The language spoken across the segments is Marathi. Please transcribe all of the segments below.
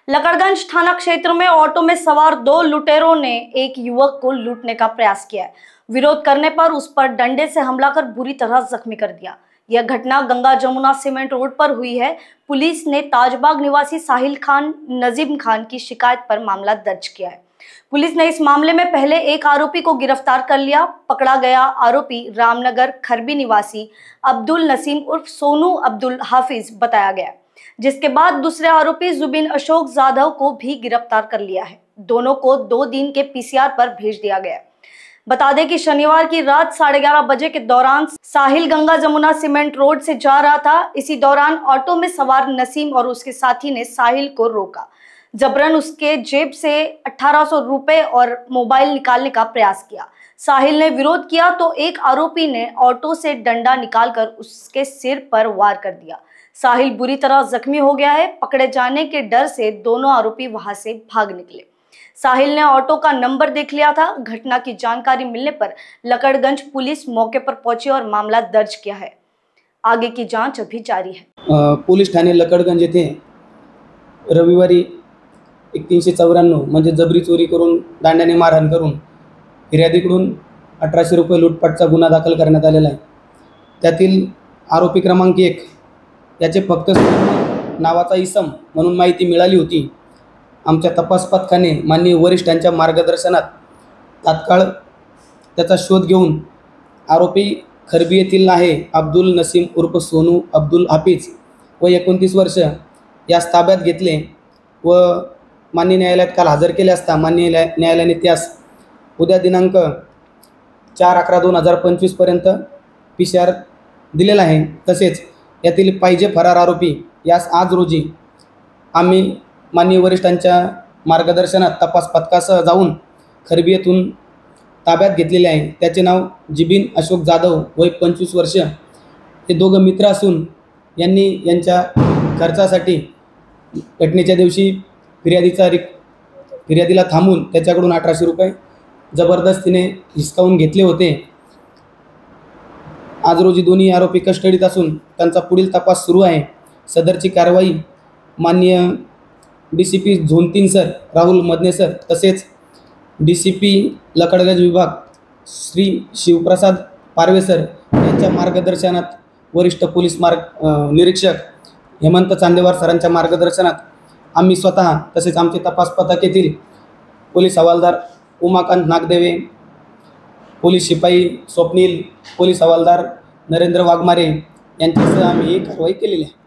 लकड़गंज थाना क्षेत्र में ऑटो में सवार दो लुटेरों ने एक युवक को लूटने का प्रयास किया है। विरोध करने पर उस पर डंडे से हमला कर बुरी तरह जख्मी कर दिया। यह घटना गंगा जमुना सीमेंट रोड पर हुई है। पुलिस ने ताजबाग निवासी साहिल खान नजीम खान की शिकायत पर मामला दर्ज किया है। पुलिस ने इस मामले में पहले एक आरोपी को गिरफ्तार कर लिया। पकड़ा गया आरोपी रामनगर खरबी निवासी अब्दुल नसीम उर्फ सोनू अब्दुल हाफिज बताया गया, जिसके बाद दूसरे आरोपी जुबिन अशोक जाधव को भी गिरफ्तार कर लिया है। दोनों को 2 दिन के पीसीआर पर भेज दिया गया। बता दें कि शनिवार की रात 11:30 बजे के दौरान साहिल गंगा जमुना सीमेंट रोड से जा रहा था। इसी दौरान ऑटो में सवार नसीम और उसके साथी ने साहिल को रोका, जबरन उसके जेब से 1800 रुपए और मोबाइल निकालने का प्रयास किया। साहिल ने विरोध किया तो एक आरोपी ने ऑटो से डंडा निकालकर उसके सिर पर वार कर दिया। साहिल बुरी तरह जख्मी हो गया है। पकड़े जाने के डर से दोनों आरोपी वहां से भाग निकले। साहिल ने ऑटो का नंबर देख लिया था। घटना की जानकारी मिलने पर लकड़गंज पुलिस मौके पर पहुंची और मामला दर्ज किया है। आगे की जांच अभी जारी है। पोलीस ठाणे लकड़गंज येथे रविवारी 394 म्हणजे जबरी चोरी करून दांड्याने मारहाण करून फिर्यादीकडून 1800 रुपये लूटपाटचा गुन्हा दाखल करण्यात आलेला आहे। त्यातील आरोपी क्रमांक 1 याचे फक्त नावाचा इसम म्हणून माहिती मिळाली होती। आमच्या तपास पथकाने माननीय वरिष्ठांच्या मार्गदर्शनात तात्काळ त्याचा शोध घेऊन आरोपी खरबी येथील आहे अब्दुल नसीम उर्फ सोनू अब्दुल हाफिज व 29 वर्ष यास ताब्यात घेतले व माननीय न्यायालयात काल हजर केले असता माननीय न्यायालयाने त्यास उद्या दिनांक 4/11/2025 पर्यंत पीसीआर दिलेला आहे। तसेच यातील पाहिजे फरार आरोपी यास आज रोजी आम्ही माननीय वरिष्ठांच्या मार्गदर्शनात तपास पथकासह जाऊन खरबी येथून ताब्यात घेतलेले आहे। त्याचे नाव जुबिन अशोक जाधव वय 25 वर्ष। हे दोघं मित्र असून यांनी यांच्या खर्चासाठी घटनेच्या दिवशी फिर्यादीला थांबून त्याच्याकडून 1800 रुपये जबरदस्तीने हिसकावून घेतले होते। आज रोजी दोन्ही आरोपी कस्टडीत असून त्यांचा पुढील तपास सुरू आहे। सदरची कारवाई माननीय DCP zone 3 sir Rahul Madane sir तसेच डीसीपी लकड़गंज विभाग श्री शिवप्रसाद पारवे सर यांच्या मार्गदर्शनात वरिष्ठ पोलीस निरीक्षक हेमंत चांदेवार सरांच्या मार्गदर्शनात आम्ही स्वतः तसेच आमचे तपास पथक येथील पोलीस हवालदार उमाकांत नागदेवे, पोलीस शिपाई स्वप्नील, पोलीस हवालदार नरेंद्र वाघमारे यांच्यासह आम्ही ही कारवाई केलेली आहे।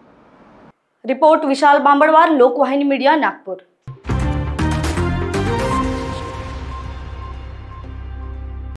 रिपोर्ट विशाल बांबड़वार, लोकवाहिनी मीडिया, नागपुर।